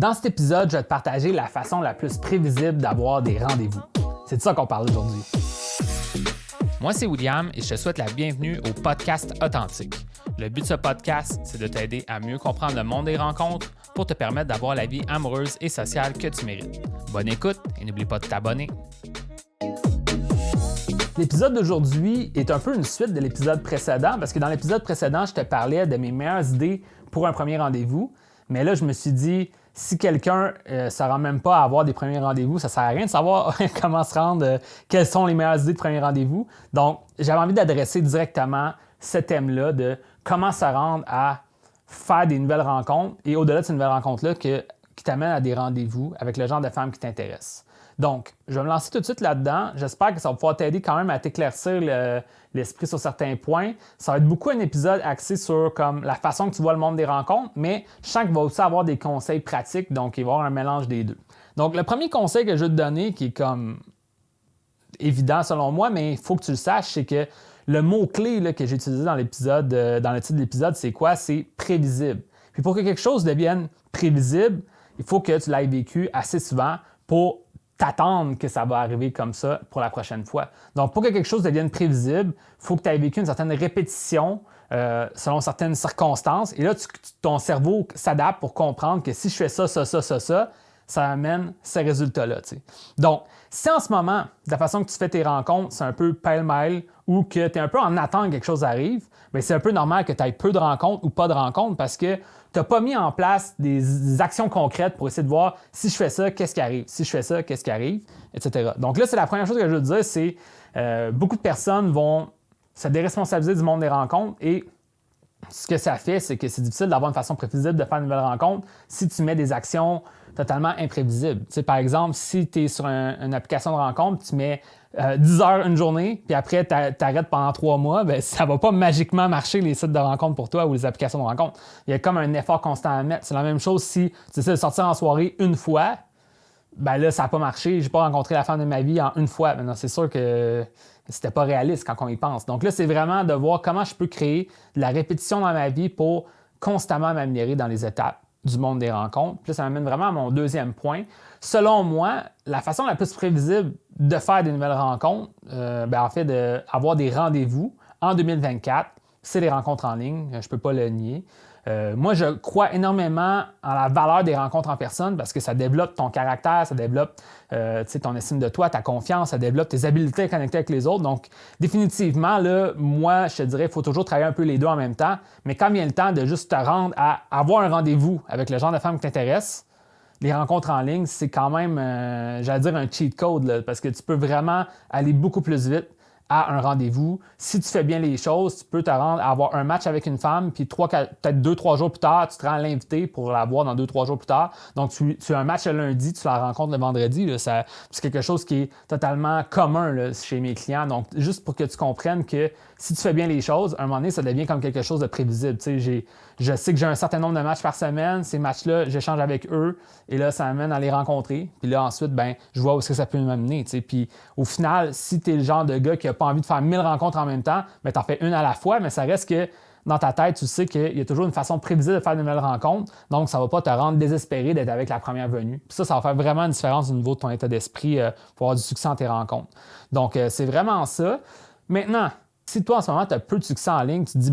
Dans cet épisode, je vais te partager la façon la plus prévisible d'avoir des rendez-vous. C'est de ça qu'on parle aujourd'hui. Moi, c'est William et je te souhaite la bienvenue au podcast Authentique. Le but de ce podcast, c'est de t'aider à mieux comprendre le monde des rencontres pour te permettre d'avoir la vie amoureuse et sociale que tu mérites. Bonne écoute et n'oublie pas de t'abonner. L'épisode d'aujourd'hui est un peu une suite de l'épisode précédent parce que dans l'épisode précédent, je te parlais de mes meilleures idées pour un premier rendez-vous. Mais là, je me suis dit, si quelqu'un ne se rend même pas à avoir des premiers rendez-vous, ça ne sert à rien de savoir comment se rendre, quelles sont les meilleures idées de premiers rendez-vous. Donc, j'avais envie d'adresser directement ce thème-là de comment se rendre à faire des nouvelles rencontres et au-delà de ces nouvelles rencontres-là qui t'amènent à des rendez-vous avec le genre de femmes qui t'intéressent. Donc, je vais me lancer tout de suite là-dedans. J'espère que ça va pouvoir t'aider quand même à t'éclaircir l'esprit sur certains points. Ça va être beaucoup un épisode axé sur comme la façon que tu vois le monde des rencontres, mais je sens qu'il va aussi avoir des conseils pratiques, donc il va y avoir un mélange des deux. Donc, le premier conseil que je vais te donner, qui est comme évident selon moi, mais il faut que tu le saches, c'est que le mot-clé là, que j'ai utilisé dans l'épisode, dans le titre de l'épisode, c'est quoi? C'est prévisible. Puis pour que quelque chose devienne prévisible, il faut que tu l'aies vécu assez souvent pour t'attendre que ça va arriver comme ça pour la prochaine fois. Donc, pour que quelque chose devienne prévisible, il faut que tu aies vécu une certaine répétition selon certaines circonstances. Et là, ton cerveau s'adapte pour comprendre que si je fais ça amène ces résultats-là. T'sais. Donc, si en ce moment, la façon que tu fais tes rencontres, c'est un peu pêle-mêle ou que tu es un peu en attente que quelque chose arrive, bien, c'est un peu normal que tu aies peu de rencontres ou pas de rencontres parce que tu n'as pas mis en place des actions concrètes pour essayer de voir si je fais ça, qu'est-ce qui arrive, si je fais ça, qu'est-ce qui arrive, etc. Donc là, c'est la première chose que je veux te dire, c'est beaucoup de personnes vont se déresponsabiliser du monde des rencontres et ce que ça fait, c'est que c'est difficile d'avoir une façon prévisible de faire une nouvelle rencontre si tu mets des actions totalement imprévisibles. Tu sais, par exemple, si tu es sur une application de rencontre, tu mets 10 heures une journée, puis après, tu arrêtes pendant 3 mois, bien, ça ne va pas magiquement marcher les sites de rencontre pour toi ou les applications de rencontre. Il y a comme un effort constant à mettre. C'est la même chose si tu essaies de sortir en soirée une fois, ben là, ça n'a pas marché. Je n'ai pas rencontré la femme de ma vie en une fois. Maintenant, c'est sûr que c'était pas réaliste quand on y pense. Donc là, c'est vraiment de voir comment je peux créer de la répétition dans ma vie pour constamment m'améliorer dans les étapes du monde des rencontres. Puis là, ça m'amène vraiment à mon deuxième point. Selon moi, la façon la plus prévisible de faire des nouvelles rencontres, en fait, d'avoir des rendez-vous en 2024, c'est les rencontres en ligne. Je ne peux pas le nier. Moi, je crois énormément en la valeur des rencontres en personne parce que ça développe ton caractère, ça développe ton estime de toi, ta confiance, ça développe tes habiletés à connecter avec les autres. Donc, définitivement, là, moi, je te dirais qu'il faut toujours travailler un peu les deux en même temps. Mais quand vient le temps de juste te rendre à avoir un rendez-vous avec le genre de femme qui t'intéresse, les rencontres en ligne, c'est quand même, j'allais dire, un cheat code là, parce que tu peux vraiment aller beaucoup plus vite à un rendez-vous. Si tu fais bien les choses, tu peux te rendre à avoir un match avec une femme, puis peut-être 2-3 jours plus tard, tu te rends à l'inviter pour la voir dans 2-3 jours plus tard. Donc, tu as un match le lundi, tu la rencontres le vendredi. Là, c'est quelque chose qui est totalement commun là, chez mes clients. Donc, juste pour que tu comprennes que si tu fais bien les choses, à un moment donné, ça devient comme quelque chose de prévisible. Je sais que j'ai un certain nombre de matchs par semaine. Ces matchs-là, j'échange avec eux. Et là, ça m'amène à les rencontrer. Puis là, ensuite, je vois où est-ce que ça peut m'amener. Puis au final, si tu es le genre de gars qui n'a pas envie de faire 1000 rencontres en même temps, tu en fais une à la fois, mais ça reste que dans ta tête, tu sais qu'il y a toujours une façon prévisible de faire de nouvelles rencontres. Donc, ça ne va pas te rendre désespéré d'être avec la première venue. Puis ça va faire vraiment une différence au niveau de ton état d'esprit pour avoir du succès dans tes rencontres. Donc, c'est vraiment ça. Maintenant, si toi, en ce moment, tu as peu de succès en ligne, tu te dis,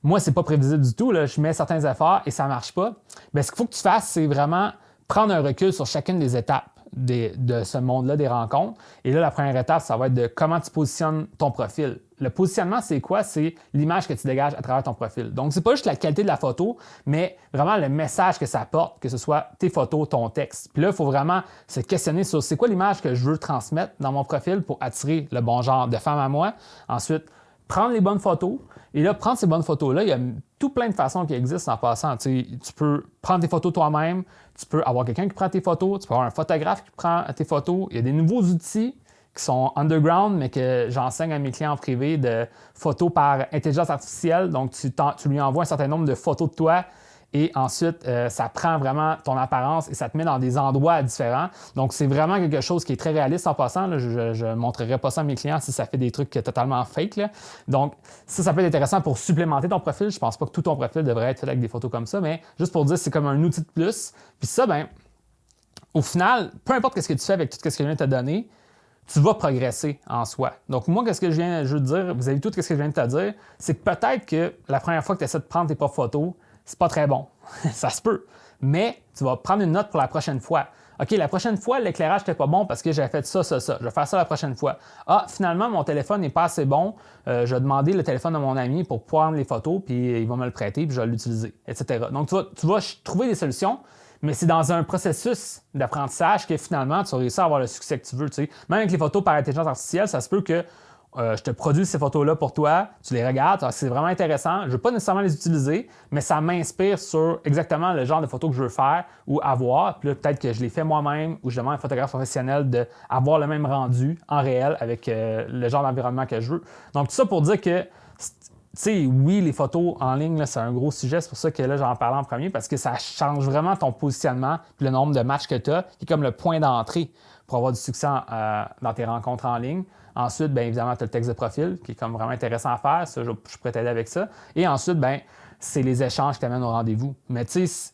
moi, c'est pas prévisible du tout, là, je mets certains efforts et ça ne marche pas. Bien, ce qu'il faut que tu fasses, c'est vraiment prendre un recul sur chacune des étapes de ce monde-là, des rencontres. Et là, la première étape, ça va être de comment tu positionnes ton profil. Le positionnement, c'est quoi? C'est l'image que tu dégages à travers ton profil. Donc, c'est pas juste la qualité de la photo, mais vraiment le message que ça apporte, que ce soit tes photos, ton texte. Puis là, il faut vraiment se questionner sur c'est quoi l'image que je veux transmettre dans mon profil pour attirer le bon genre de femme à moi. Ensuite, prendre les bonnes photos. Et là, prendre ces bonnes photos-là, il y a tout plein de façons qui existent en passant. Tu peux prendre tes photos toi-même, tu peux avoir quelqu'un qui prend tes photos, tu peux avoir un photographe qui prend tes photos. Il y a des nouveaux outils qui sont underground, mais que j'enseigne à mes clients en privé de photos par intelligence artificielle. Donc, tu lui envoies un certain nombre de photos de toi Et ensuite, ça prend vraiment ton apparence et ça te met dans des endroits différents. Donc, c'est vraiment quelque chose qui est très réaliste en passant. Là. Je ne montrerai pas ça à mes clients si ça fait des trucs totalement fake. Là. Donc, ça peut être intéressant pour supplémenter ton profil. Je pense pas que tout ton profil devrait être fait avec des photos comme ça, mais juste pour dire, c'est comme un outil de plus. Puis ça, au final, peu importe ce que tu fais avec tout ce que je viens de te donner, tu vas progresser en soi. Donc, moi, qu'est-ce que je veux dire, vous avez tout ce que je viens de te dire, c'est que peut-être que la première fois que tu essaies de prendre tes propres photos, c'est pas très bon. Ça se peut. Mais tu vas prendre une note pour la prochaine fois. OK, la prochaine fois, l'éclairage n'était pas bon parce que j'avais fait ça. Je vais faire ça la prochaine fois. Ah, finalement, mon téléphone n'est pas assez bon. Je vais demander le téléphone de mon ami pour prendre les photos, puis il va me le prêter, puis je vais l'utiliser, etc. Donc, tu vas trouver des solutions, mais c'est dans un processus d'apprentissage que finalement, tu vas réussir à avoir le succès que tu veux. Tu sais. Même avec les photos par intelligence artificielle, ça se peut que je te produis ces photos-là pour toi, tu les regardes, c'est vraiment intéressant. Je ne veux pas nécessairement les utiliser, mais ça m'inspire sur exactement le genre de photos que je veux faire ou avoir. Puis là, peut-être que je les fais moi-même ou je demande à un photographe professionnel d'avoir le même rendu en réel avec le genre d'environnement que je veux. Donc, tout ça pour dire que, tu sais, oui, les photos en ligne, là, c'est un gros sujet. C'est pour ça que là, j'en parlais en premier parce que ça change vraiment ton positionnement puis le nombre de matchs que tu as, qui est comme le point d'entrée pour avoir du succès dans tes rencontres en ligne. Ensuite, bien évidemment, tu as le texte de profil qui est comme vraiment intéressant à faire. Ça, je pourrais t'aider avec ça. Et ensuite, bien, c'est les échanges qui t'amènent au rendez-vous. Mais tu sais,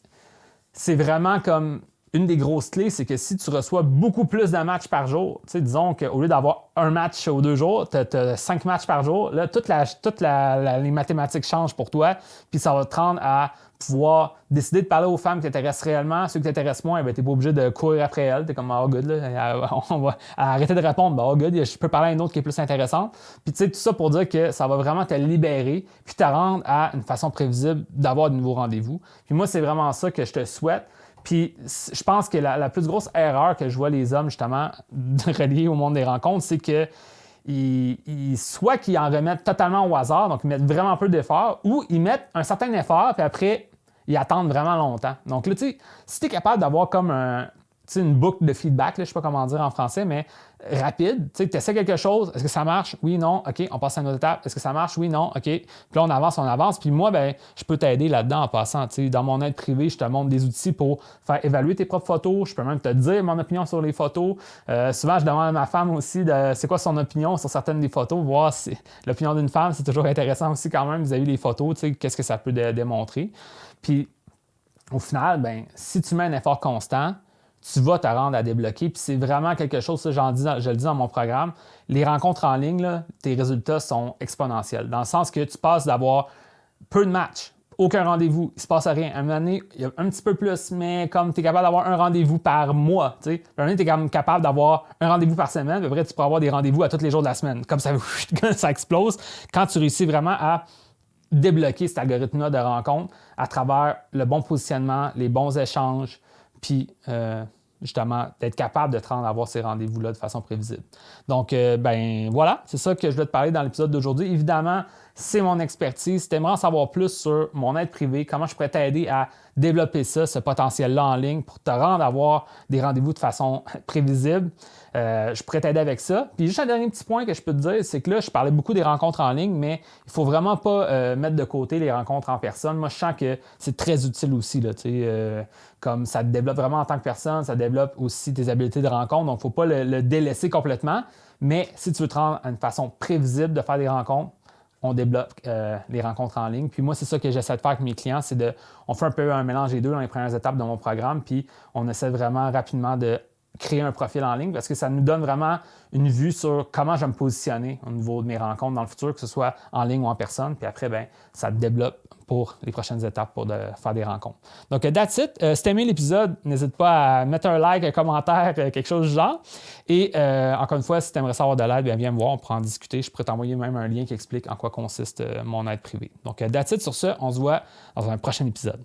c'est vraiment comme une des grosses clés, c'est que si tu reçois beaucoup plus de matchs par jour, tu sais, disons qu'au lieu d'avoir un match aux 2 jours, tu as 5 matchs par jour, là, toutes les mathématiques changent pour toi, puis ça va te rendre à pouvoir décider de parler aux femmes qui t'intéressent réellement. Ceux qui t'intéressent moins, tu n'es pas obligé de courir après elles. Tu es comme « Oh good, là, on va arrêter de répondre. Oh good, je peux parler à une autre qui est plus intéressante. » Puis tu sais, tout ça pour dire que ça va vraiment te libérer puis te rendre à une façon prévisible d'avoir de nouveaux rendez-vous. Puis moi, c'est vraiment ça que je te souhaite. Puis je pense que la plus grosse erreur que je vois les hommes, justement, reliés au monde des rencontres, c'est que soit qu'ils en remettent totalement au hasard, donc ils mettent vraiment peu d'efforts, ou ils mettent un certain effort, puis après, ils attendent vraiment longtemps. Donc là, tu sais, si tu es capable d'avoir comme une boucle de feedback, là, je ne sais pas comment dire en français, mais rapide, tu essaies quelque chose, est-ce que ça marche? Oui, non, OK, on passe à une autre étape. Est-ce que ça marche? Oui, non, OK. Puis là, on avance. Puis moi, ben, je peux t'aider là-dedans en passant. Dans mon aide privée, je te montre des outils pour faire évaluer tes propres photos. Je peux même te dire mon opinion sur les photos. Souvent, je demande à ma femme aussi c'est quoi son opinion sur certaines des photos, voir si l'opinion d'une femme, c'est toujours intéressant aussi quand même vis-à-vis des photos, qu'est-ce que ça peut démontrer. Puis au final, ben, si tu mets un effort constant, tu vas te rendre à débloquer. Puis c'est vraiment quelque chose, ça, je le dis dans mon programme, les rencontres en ligne, là, tes résultats sont exponentiels. Dans le sens que tu passes d'avoir peu de matchs, aucun rendez-vous, il ne se passe rien. À un moment donné, il y a un petit peu plus, mais comme tu es capable d'avoir un rendez-vous par mois, tu sais, à un moment donné, tu es quand même capable d'avoir un rendez-vous par semaine, puis après, tu pourras avoir des rendez-vous à tous les jours de la semaine. Comme ça, ça explose. Quand tu réussis vraiment à débloquer cet algorithme-là de rencontre à travers le bon positionnement, les bons échanges, puis justement, d'être capable de te rendre à avoir ces rendez-vous-là de façon prévisible. Donc, ben voilà, c'est ça que je vais te parler dans l'épisode d'aujourd'hui. Évidemment, c'est mon expertise. Si tu aimerais en savoir plus sur mon aide privée, comment je pourrais t'aider à développer ça, ce potentiel-là en ligne pour te rendre à avoir des rendez-vous de façon prévisible, je pourrais t'aider avec ça. Puis juste un dernier petit point que je peux te dire, c'est que là, je parlais beaucoup des rencontres en ligne, mais il ne faut vraiment pas mettre de côté les rencontres en personne. Moi, je sens que c'est très utile aussi, là, comme ça te développe vraiment en tant que personne, ça développe aussi tes habiletés de rencontre, donc il ne faut pas le délaisser complètement. Mais si tu veux te rendre à une façon prévisible de faire des rencontres, on débloque les rencontres en ligne. Puis moi, c'est ça que j'essaie de faire avec mes clients, on fait un peu un mélange des deux dans les premières étapes de mon programme, puis on essaie vraiment rapidement de créer un profil en ligne parce que ça nous donne vraiment une vue sur comment je vais me positionner au niveau de mes rencontres dans le futur, que ce soit en ligne ou en personne. Puis après, ben, ça te développe pour les prochaines étapes pour faire des rencontres. Donc, that's it. Si tu as aimé l'épisode, n'hésite pas à mettre un like, un commentaire, quelque chose du genre. Et encore une fois, si tu aimerais savoir de l'aide, bien, viens me voir, on pourra en discuter. Je pourrais t'envoyer même un lien qui explique en quoi consiste mon aide privée. Donc, that's it. Sur ce, on se voit dans un prochain épisode.